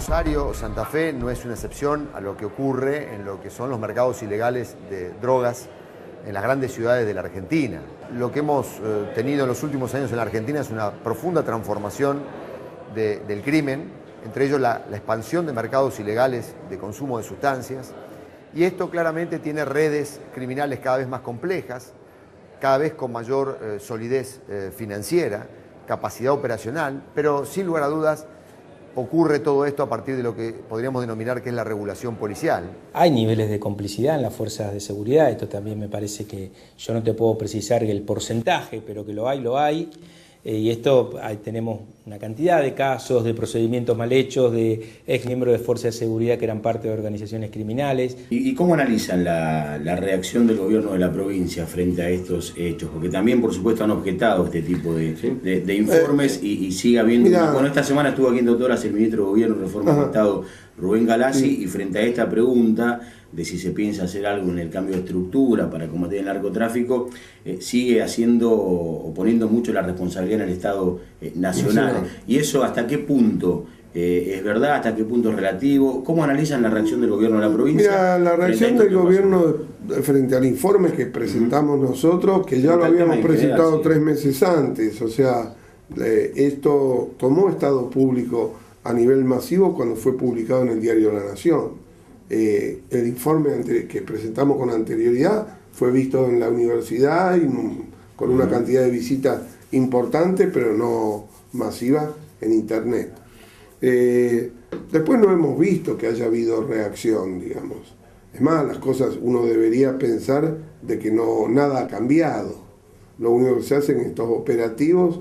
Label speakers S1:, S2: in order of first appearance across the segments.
S1: Rosario o Santa Fe no es una excepción a lo que ocurre en lo que son los mercados ilegales de drogas en las grandes ciudades de la Argentina. Lo que hemos tenido en los últimos años en la Argentina es una profunda transformación del crimen, entre ellos la expansión de mercados ilegales de consumo de sustancias, y esto claramente tiene redes criminales cada vez más complejas, cada vez con mayor solidez financiera, capacidad operacional, pero sin lugar a dudas ocurre todo esto a partir de lo que podríamos denominar que es la regulación policial.
S2: Hay niveles de complicidad en las fuerzas de seguridad, esto también me parece que yo no te puedo precisar el porcentaje, pero que lo hay. Y esto, tenemos una cantidad de casos, de procedimientos mal hechos, de ex miembros de fuerzas de seguridad que eran parte de organizaciones criminales.
S3: ¿Y cómo analizan la reacción del gobierno de la provincia frente a estos hechos? Porque también, por supuesto, han objetado este tipo de informes y sigue habiendo... Bueno, esta semana estuvo aquí en Doctoras el ministro de Gobierno y Reforma del Estado, Rubén Galassi, y frente a esta pregunta de si se piensa hacer algo en el cambio de estructura para combatir el narcotráfico, sigue haciendo o poniendo mucho la responsabilidad en el Estado nacional. ¿Y eso hasta qué punto es verdad, hasta qué punto es relativo? ¿Cómo analizan la reacción del gobierno de la provincia?
S4: Mira, la reacción del gobierno frente al informe que presentamos nosotros, que ya lo habíamos presentado 3 meses antes, o sea, esto tomó estado público a nivel masivo cuando fue publicado en el diario La Nación. El informe que presentamos con anterioridad fue visto en la universidad y con una cantidad de visitas importante, pero no masiva en internet. Después no hemos visto que haya habido reacción, digamos. Es más, las cosas uno debería pensar de que nada ha cambiado. Lo único que se hacen estos operativos,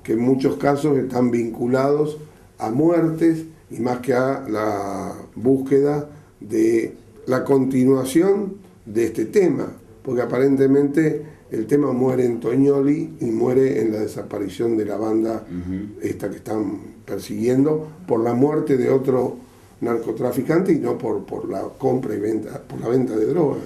S4: que en muchos casos están vinculados a muertes y más que a la búsqueda de la continuación de este tema, porque aparentemente el tema muere en Toñoli y muere en la desaparición de la banda esta que están persiguiendo por la muerte de otro narcotraficante y no por la compra y venta, por la venta de drogas.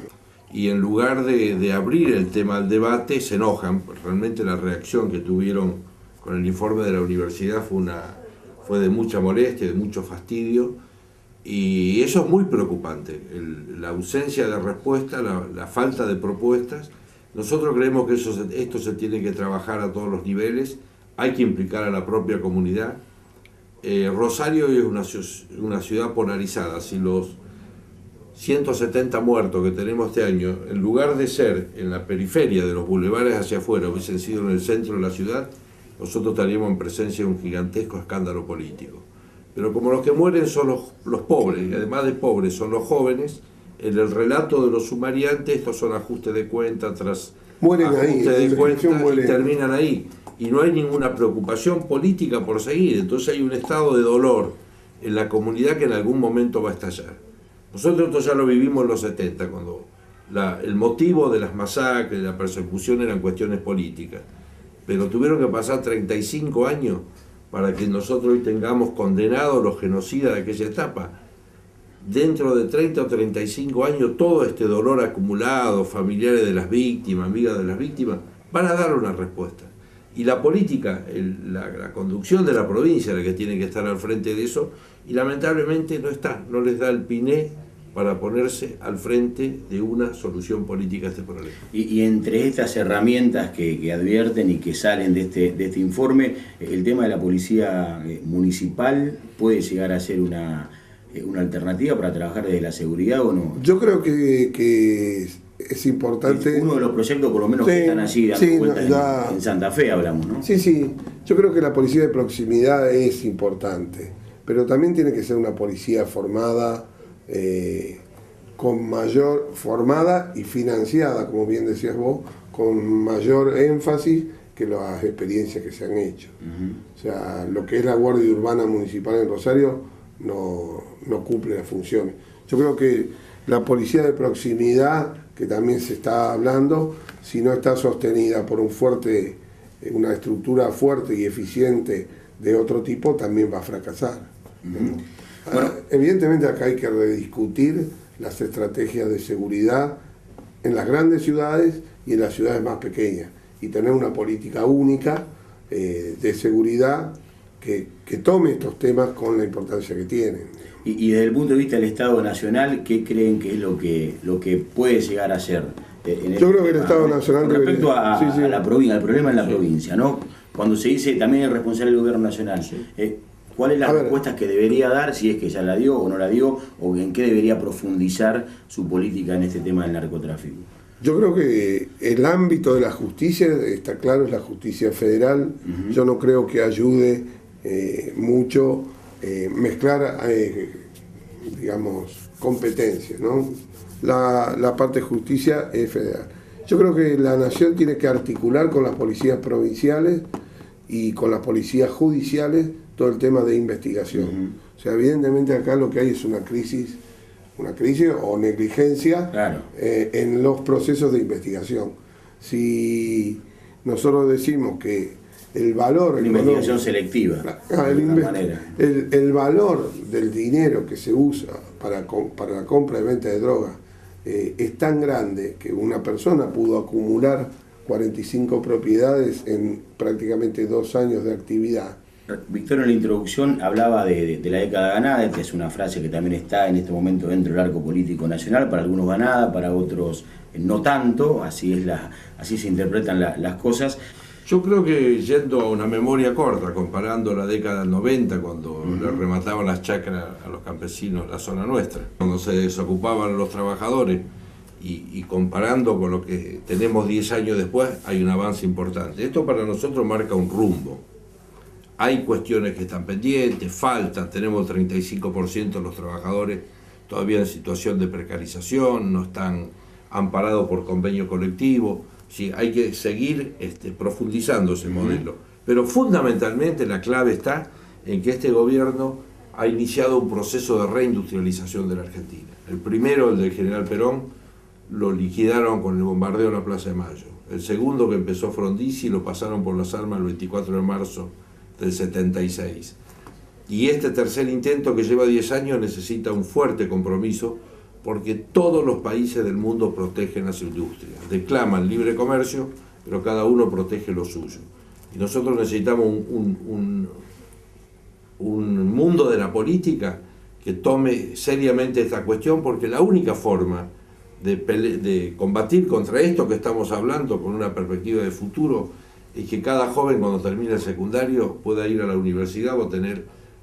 S5: Y en lugar de abrir el tema al debate, se enojan. Realmente la reacción que tuvieron con el informe de la universidad fue de mucha molestia, de mucho fastidio. Y eso es muy preocupante, la ausencia de respuesta, la falta de propuestas. Nosotros creemos que esto se tiene que trabajar a todos los niveles, hay que implicar a la propia comunidad. Rosario es una ciudad polarizada. Si los 170 muertos que tenemos este año, en lugar de ser en la periferia de los bulevares hacia afuera, hubiesen sido en el centro de la ciudad, nosotros estaríamos en presencia de un gigantesco escándalo político. Pero como los que mueren son los pobres, y además de pobres son los jóvenes, en el relato de los sumariantes estos son ajustes de cuenta tras ajustes de cuenta y terminan ahí. Y no hay ninguna preocupación política por seguir, entonces hay un estado de dolor en la comunidad que en algún momento va a estallar. Nosotros esto ya lo vivimos en los 70, cuando el motivo de las masacres, de la persecución eran cuestiones políticas, pero tuvieron que pasar 35 años para que nosotros hoy tengamos condenados los genocidas de aquella etapa. Dentro de 30 o 35 años, todo este dolor acumulado, familiares de las víctimas, amigas de las víctimas, van a dar una respuesta. Y la política, la conducción de la provincia, la que tiene que estar al frente de eso, y lamentablemente no les da el piné para ponerse al frente de una solución política a este problema.
S3: Y entre estas herramientas que advierten y que salen de este informe, el tema de la policía municipal puede llegar a ser una alternativa para trabajar desde la seguridad o no.
S4: Yo creo que es importante.
S3: Es uno de los proyectos por lo menos que están allí dando cuenta en Santa Fe hablamos, ¿no?
S4: Sí, yo creo que la policía de proximidad es importante, pero también tiene que ser una policía formada, formada y financiada, como bien decías vos, con mayor énfasis que las experiencias que se han hecho. O sea, lo que es la Guardia Urbana Municipal en Rosario no cumple las funciones. Yo creo que la policía de proximidad, que también se está hablando, si no está sostenida por una estructura fuerte y eficiente de otro tipo, también va a fracasar. Bueno, evidentemente acá hay que rediscutir las estrategias de seguridad en las grandes ciudades y en las ciudades más pequeñas y tener una política única de seguridad que tome estos temas con la importancia que tienen.
S3: Y desde el punto de vista del Estado Nacional, ¿qué creen que es lo que puede llegar a ser?
S4: Yo creo que el Estado Nacional
S3: con respecto a la provincia, al problema en la
S5: Sí.
S3: provincia, ¿no? Cuando se dice también es responsable del gobierno nacional, ¿cuál es la respuesta que debería dar, si es que ya la dio o no la dio, o en qué debería profundizar su política en este tema del narcotráfico?
S4: Yo creo que el ámbito de la justicia, está claro, es la justicia federal. Yo no creo que ayude mucho mezclar, digamos, competencias, ¿no? La parte de justicia es federal. Yo creo que la nación tiene que articular con las policías provinciales y con las policías judiciales todo el tema de investigación. O sea, evidentemente acá lo que hay es una crisis o negligencia, claro, en los procesos de investigación. Si nosotros decimos que el valor...
S3: Una investigación selectiva,
S4: el valor del dinero que se usa para la compra y venta de drogas es tan grande que una persona pudo acumular 45 propiedades en prácticamente 2 años de actividad.
S3: Víctor, en la introducción hablaba de la década ganada, que es una frase que también está en este momento dentro del arco político nacional, para algunos ganada, para otros no tanto, así se interpretan las cosas.
S5: Yo creo que, yendo a una memoria corta, comparando la década del 90, cuando le remataban las chacras a los campesinos en la zona nuestra, cuando se desocupaban los trabajadores, y comparando con lo que tenemos 10 años después, hay un avance importante. Esto para nosotros marca un rumbo. Hay cuestiones que están pendientes, faltan, tenemos el 35% de los trabajadores todavía en situación de precarización, no están amparados por convenio colectivo. Sí, hay que seguir profundizando ese modelo. Pero fundamentalmente la clave está en que este gobierno ha iniciado un proceso de reindustrialización de la Argentina. El primero, el del general Perón, lo liquidaron con el bombardeo de la Plaza de Mayo. El segundo, que empezó Frondizi, lo pasaron por las armas el 24 de marzo del 76. Y este tercer intento, que lleva 10 años, necesita un fuerte compromiso, porque todos los países del mundo protegen las industrias, declaman libre comercio, pero cada uno protege lo suyo. Y nosotros necesitamos un mundo de la política que tome seriamente esta cuestión, porque la única forma de combatir contra esto que estamos hablando con una perspectiva de futuro es que cada joven, cuando termine el secundario, pueda ir a la universidad o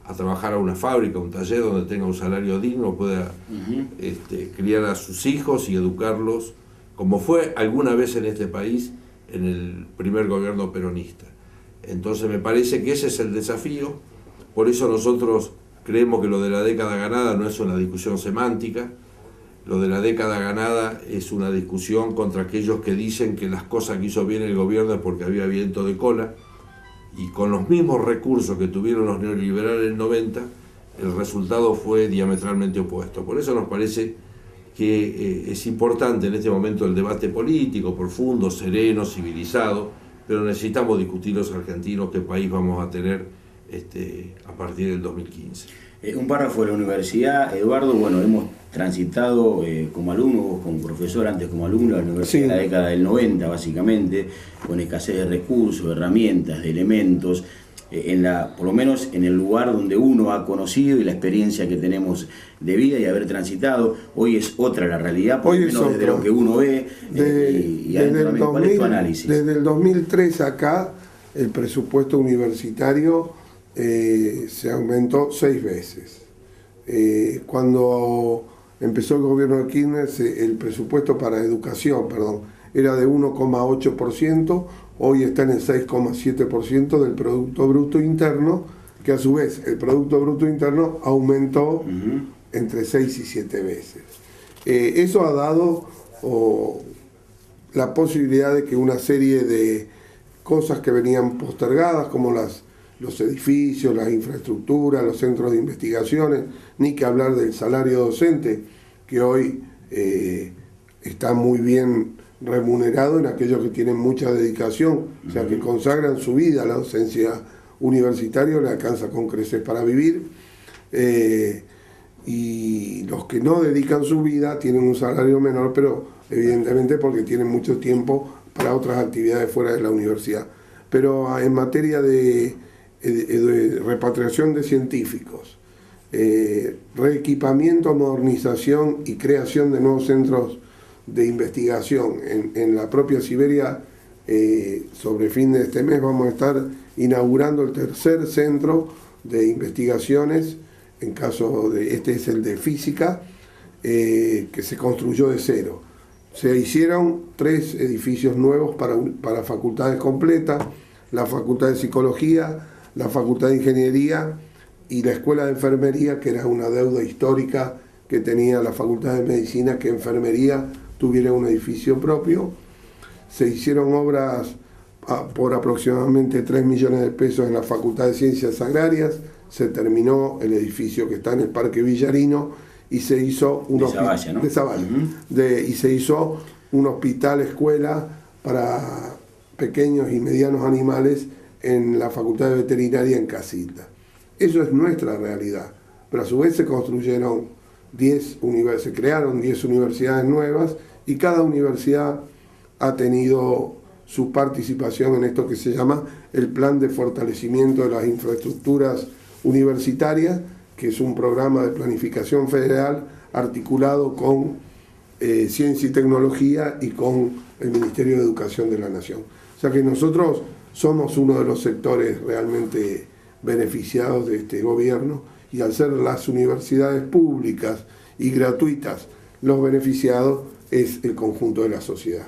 S5: a trabajar a una fábrica, un taller donde tenga un salario digno, pueda criar a sus hijos y educarlos, como fue alguna vez en este país en el primer gobierno peronista. Entonces me parece que ese es el desafío. Por eso nosotros creemos que lo de la década ganada no es una discusión semántica. Lo de la década ganada es una discusión contra aquellos que dicen que las cosas que hizo bien el gobierno es porque había viento de cola, y con los mismos recursos que tuvieron los neoliberales en el 90, el resultado fue diametralmente opuesto. Por eso nos parece que es importante en este momento el debate político, profundo, sereno, civilizado, pero necesitamos discutir los argentinos qué país vamos a tener a partir del 2015.
S3: Un párrafo de la universidad, Eduardo. Bueno, hemos transitado como alumno, vos como profesor, antes como alumno, la universidad en la década del 90, básicamente, con escasez de recursos, de herramientas, de elementos, por lo menos en el lugar donde uno ha conocido y la experiencia que tenemos de vida y haber transitado. Hoy es otra la realidad, por lo menos desde lo que uno ve. ¿Cuál es tu análisis?
S4: Desde el 2003 acá, el presupuesto universitario se aumentó 6 veces. Cuando empezó el gobierno de Kirchner, el presupuesto para educación, era de 1,8%, hoy está en el 6,7% del Producto Bruto Interno, que a su vez el Producto Bruto Interno aumentó entre 6 y 7 veces. Eso ha dado la posibilidad de que una serie de cosas que venían postergadas, como los edificios, las infraestructuras, los centros de investigaciones, ni que hablar del salario docente, que hoy está muy bien remunerado en aquellos que tienen mucha dedicación, o sea, que consagran su vida a la docencia universitaria, le alcanza con creces para vivir, y los que no dedican su vida tienen un salario menor, pero evidentemente porque tienen mucho tiempo para otras actividades fuera de la universidad. Pero en materia de repatriación de científicos, reequipamiento, modernización y creación de nuevos centros de investigación. En la propia Siberia, sobre fin de este mes, vamos a estar inaugurando el tercer centro de investigaciones, en caso de, este es el de física, que se construyó de cero. Se hicieron 3 edificios nuevos para facultades completas, la Facultad de Psicología, la Facultad de Ingeniería y la Escuela de Enfermería, que era una deuda histórica que tenía la Facultad de Medicina, que Enfermería tuviera un edificio propio. Se hicieron obras por aproximadamente 3 millones de pesos en la Facultad de Ciencias Agrarias. Se terminó el edificio que está en el Parque Villarino y se hizo un hospital de Zavalla, y se hizo un hospital escuela para pequeños y medianos animales en la Facultad de Veterinaria en Casilda. Eso es nuestra realidad, pero a su vez se construyeron se crearon 10 universidades nuevas y cada universidad ha tenido su participación en esto que se llama el Plan de Fortalecimiento de las Infraestructuras Universitarias, que es un programa de planificación federal articulado con Ciencia y Tecnología y con el Ministerio de Educación de la Nación. O sea que nosotros somos uno de los sectores realmente beneficiados de este gobierno, y al ser las universidades públicas y gratuitas los beneficiados, es el conjunto de la sociedad.